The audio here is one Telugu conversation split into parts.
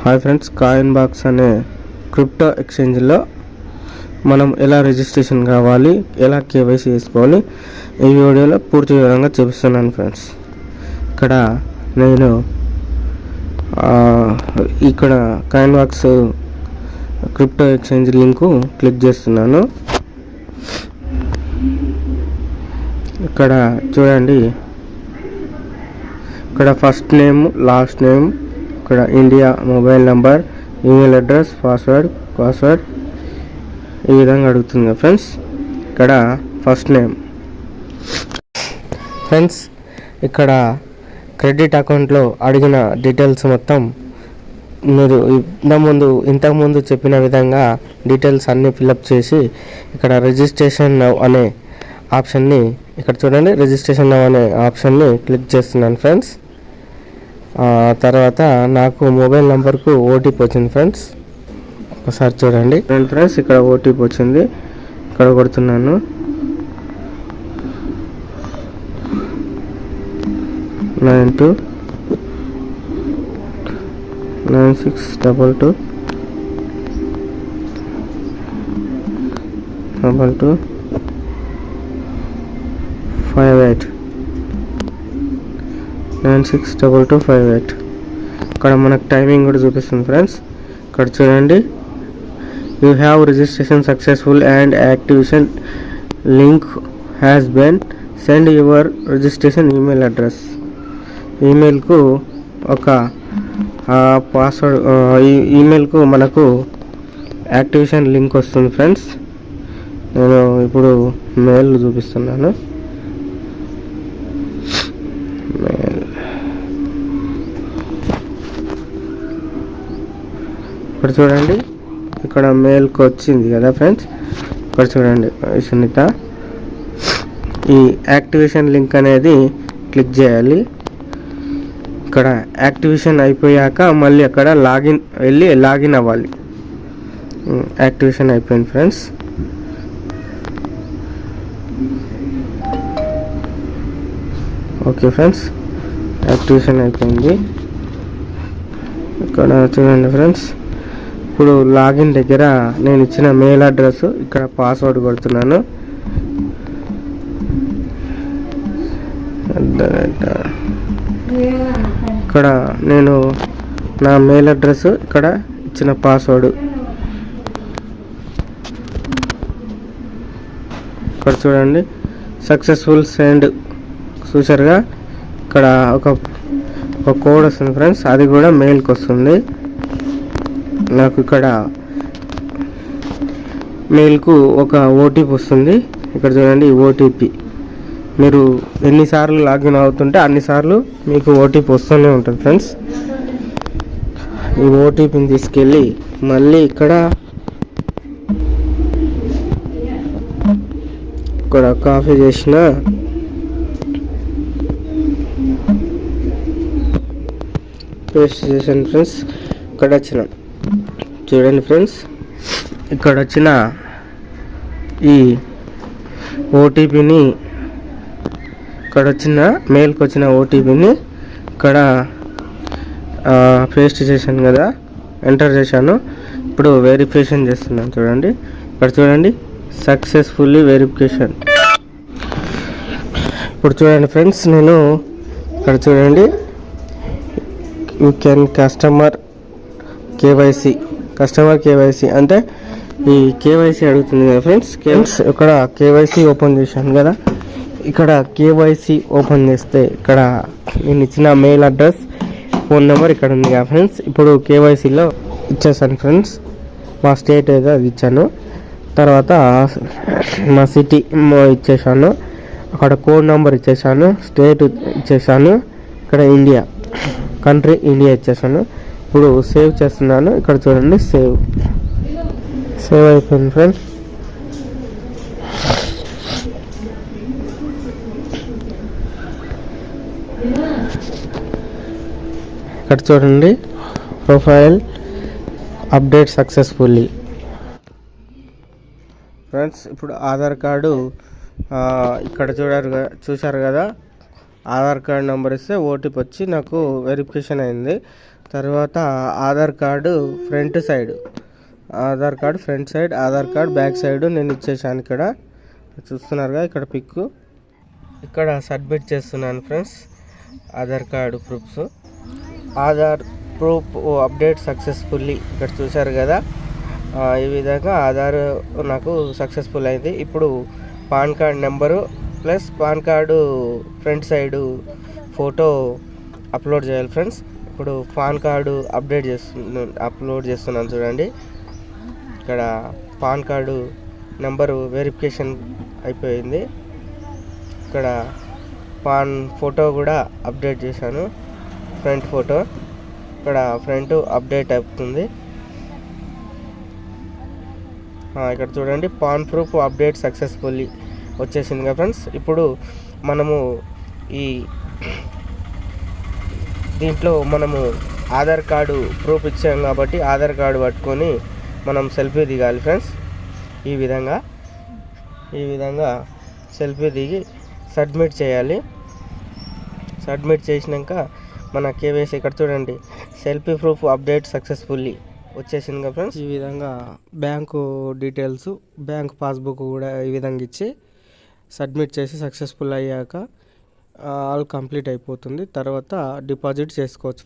హాయ్ ఫ్రెండ్స్, కాయిన్ బాక్స్ అనే క్రిప్టో ఎక్స్చేంజ్లో మనం ఎలా రిజిస్ట్రేషన్ కావాలి, ఎలా కేవైసీ చేసుకోవాలి ఈ వీడియోలో పూర్తి వివరంగా చూపిస్తున్నాను ఫ్రెండ్స్. ఇక్కడ నేను ఇక్కడ coin box crypto exchange link click చేస్తున్నాను. ఇక్కడ చూడండి, ఇక్కడ ఫస్ట్ నేమ్, లాస్ట్ నేమ్, ఇక్కడ India, mobile number, email address, password ఈ విధంగా అడుగుతుంది ఫ్రెండ్స్. ఇక్కడ ఫస్ట్ నేమ్ ఫ్రెండ్స్, ఇక్కడ క్రెడిట్ అకౌంట్లో అడిగిన డీటెయిల్స్ మొత్తం మీరు ఇంతకుముందు చెప్పిన విధంగా డీటెయిల్స్ అన్నీ ఫిలప్ చేసి ఇక్కడ రిజిస్ట్రేషన్ నౌ అనే ఆప్షన్ని, ఇక్కడ చూడండి రిజిస్ట్రేషన్ నౌ అనే ఆప్షన్ని క్లిక్ చేస్తున్నాను ఫ్రెండ్స్. తర్వాత నాకు మొబైల్ నెంబర్కు ఓటీపీ వచ్చింది ఫ్రెండ్స్. ఒకసారి చూడండి ఫ్రెండ్స్, ఇక్కడ ఓటీపీ వచ్చింది, ఇక్కడ కొడుతున్నాను. నైన్ 962258 ఇక్కడ మనకు టైమింగ్ కూడా చూపిస్తుంది ఫ్రెండ్స్. ఇక్కడ చూడండి, you have registration successful and activation link has been send your registration email address. ఈమెయిల్కు ఒక పాస్వర్డ్, ఈమెయిల్కు మనకు యాక్టివేషన్ లింక్ వస్తుంది ఫ్రెండ్స్. నేను ఇప్పుడు మెయిల్ చూపిస్తున్నాను. ఇక్కడ చూడండి, ఇక్కడ మెయిల్కి వచ్చింది కదా ఫ్రెండ్స్. ఇక్కడ చూడండి సునీత, ఈ యాక్టివేషన్ లింక్ అనేది క్లిక్ చేయాలి. ఇక్కడ యాక్టివేషన్ అయిపోయాక మళ్ళీ అక్కడ లాగిన్ అవ్వాలి. యాక్టివేషన్ అయిపోయింది ఫ్రెండ్స్. ఓకే ఫ్రెండ్స్, యాక్టివేషన్ అయిపోయింది. ఇక్కడ చూడండి ఫ్రెండ్స్, ఇప్పుడు లాగిన్ దగ్గర నేను ఇచ్చిన మెయిల్ అడ్రస్, ఇక్కడ పాస్వర్డ్ కొడుతున్నాను. ఇక్కడ నేను నా మెయిల్ అడ్రస్, ఇక్కడ ఇచ్చిన పాస్వర్డ్, ఇక్కడ చూడండి సక్సెస్ఫుల్ సెండ్ చూసారుగా. ఇక్కడ ఒక కోడ్ వస్తుంది ఫ్రెండ్స్, అది కూడా మెయిల్కి వస్తుంది నాకు. ఇక్కడ మెయిల్కు ఒక ఓటీపీ వస్తుంది. ఇక్కడ చూడండి, ఈ ఓటీపీ మీరు ఎన్నిసార్లు లాగిన్ అవుతుంటే అన్నిసార్లు మీకు ఓటీపీ వస్తూనే ఉంటుంది ఫ్రెండ్స్. ఈ ఓటీపీని తీసుకెళ్ళి మళ్ళీ ఇక్కడ కాపీ చేసిన పేస్ట్ చేశాను ఫ్రెండ్స్. ఇక్కడ వచ్చిన చూడండి ఫ్రెండ్స్, ఇక్కడ వచ్చిన ఈ ఓటీపీని, ఇక్కడ వచ్చిన మెయిల్కి వచ్చిన ఓటీపీని ఇక్కడ పేస్ట్ చేశాను కదా, ఎంటర్ చేశాను. ఇప్పుడు వెరిఫికేషన్ చేస్తున్నాను చూడండి. ఇక్కడ చూడండి సక్సెస్ఫుల్లీ వెరిఫికేషన్. ఇప్పుడు చూడండి ఫ్రెండ్స్, నేను ఇక్కడ చూడండి యూ కెన్ కస్టమర్ కేవైసీ అంటే ఈ కేవైసీ అడుగుతుంది కదా ఫ్రెండ్స్. ఇక్కడ కేవైసీ ఓపెన్ చేశాను కదా. ఇక్కడ కేవైసీ ఓపెన్ చేస్తే ఇక్కడ నేను ఇచ్చిన మెయిల్ అడ్రస్, ఫోన్ నెంబర్ ఇక్కడ ఉంది కదా ఫ్రెండ్స్. ఇప్పుడు కేవైసీలో ఇచ్చేసాను ఫ్రెండ్స్. మా స్టేట్ ఏదో అది ఇచ్చాను, తర్వాత మా సిటీ ఇచ్చేసాను, అక్కడ కోడ్ నెంబర్ ఇచ్చేసాను, స్టేట్ ఇచ్చేసాను, ఇక్కడ ఇండియా కంట్రీ ఇండియా ఇచ్చేసాను. ఇప్పుడు సేవ్ చేస్తున్నాను. ఇక్కడ చూడండి సేవ్ అయిపోయింది ఫ్రెండ్స్. ఇక్కడ చూడండి ప్రొఫైల్ అప్డేట్ సక్సెస్ఫుల్లీ ఫ్రెండ్స్. ఇప్పుడు ఆధార్ కార్డు ఇక్కడ చూశారు కదా, ఆధార్ కార్డ్ నెంబర్ ఇస్తే ఓటీపీ వచ్చి నాకు వెరిఫికేషన్ అయింది. తర్వాత Aadhaar card front side, Aadhaar card front side, Aadhaar card back side నేను ఇచ్చేసాను. ఇక్కడ చూస్తున్నారుగా, ఇక్కడ పిక్, ఇక్కడ సబ్మిట్ చేస్తున్నాను friends. Aadhaar card proofs, Aadhaar proof update successfully, ఇక్కడ చూశారు కదా. ఈ విధంగా ఆధార్ నాకు సక్సెస్ఫుల్ అయింది. ఇప్పుడు pan card number plus pan card front side photo upload చేయాలి ఫ్రెండ్స్. ఇప్పుడు పాన్ కార్డు అప్లోడ్ చేస్తున్నాను చూడండి. ఇక్కడ పాన్ కార్డు నెంబరు వెరిఫికేషన్ అయిపోయింది. ఇక్కడ పాన్ ఫోటో కూడా అప్డేట్ చేశాను, ఫ్రంట్ ఫోటో. ఇక్కడ ఫ్రంట్ అప్డేట్ అవుతుంది. ఇక్కడ చూడండి, పాన్ ప్రూఫ్ అప్డేట్ సక్సెస్ఫుల్లీ వచ్చేసింది కదా ఫ్రెండ్స్. ఇప్పుడు మనము ఈ దీంట్లో మనము ఆధార్ కార్డు ప్రూఫ్ ఇచ్చాం కాబట్టి ఆధార్ కార్డు పట్టుకొని మనం సెల్ఫీ దిగాలి ఫ్రెండ్స్. ఈ విధంగా సెల్ఫీ దిగి సబ్మిట్ చేయాలి. సబ్మిట్ చేసినాక మన కేవైసీ ఇక్కడ చూడండి, సెల్ఫీ ప్రూఫ్ అప్డేట్ సక్సెస్ఫుల్లీ వచ్చేసింది కదా ఫ్రెండ్స్. ఈ విధంగా బ్యాంకు డీటెయిల్స్, బ్యాంక్ పాస్బుక్ కూడా ఈ విధంగా ఇచ్చి సబ్మిట్ చేసి సక్సెస్ఫుల్ అయ్యాక ఆల్ కంప్లీట్ అయిపోతుంది. తర్వాత డిపాజిట్ చేసుకోవచ్చు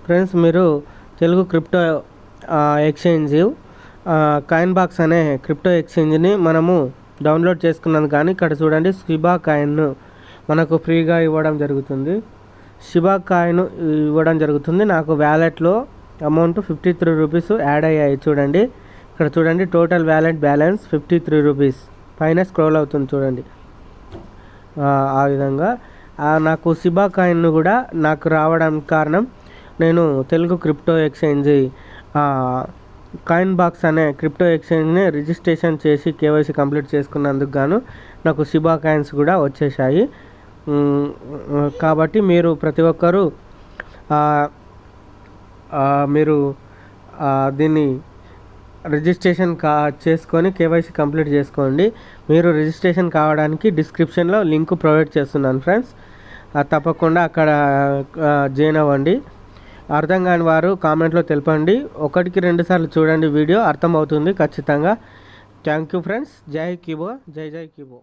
ఫ్రెండ్స్. మీరు Telugu crypto exchange coin box అనే క్రిప్టో ఎక్స్చేంజ్ని మనము డౌన్లోడ్ చేసుకున్నాను. కానీ ఇక్కడ చూడండి, షిబా కాయిన్ మనకు ఫ్రీగా ఇవ్వడం జరుగుతుంది. షిబా కాయిన్ ఇవ్వడం జరుగుతుంది. నాకు వ్యాలెట్లో అమౌంట్ 53 రూపీస్ యాడ్ అయ్యాయి చూడండి. ఇక్కడ చూడండి, టోటల్ వ్యాలెట్ బ్యాలెన్స్ 53 రూపీస్ పైన స్క్రోల్ అవుతుంది చూడండి. ఆ విధంగా నాకు షిబా కాయిన్ కూడా నాకు రావడానికి కారణం, నేను Telugu crypto exchange coin box అనే క్రిప్టో ఎక్స్చేంజ్ని రిజిస్ట్రేషన్ చేసి కేవైసీ కంప్లీట్ చేసుకున్నందుకు గాను నాకు షిబా కాయిన్స్ కూడా వచ్చేసాయి. కాబట్టి మీరు ప్రతి ఒక్కరూ మీరు దీన్ని రిజిస్ట్రేషన్ చేసుకొని కేవైసీ కంప్లీట్ చేసుకోండి. మీరు రిజిస్ట్రేషన్ కావడానికి డిస్క్రిప్షన్లో లింక్ ప్రొవైడ్ చేస్తున్నాను ఫ్రెండ్స్. తప్పకుండా అక్కడ జాయిన్ అవ్వండి. అర్థం కాని వారు కామెంట్లో తెలపండి. 1-2 సార్లు చూడండి, వీడియో అర్థమవుతుంది ఖచ్చితంగా. Thank you friends. జై కిబో, జై కిబో.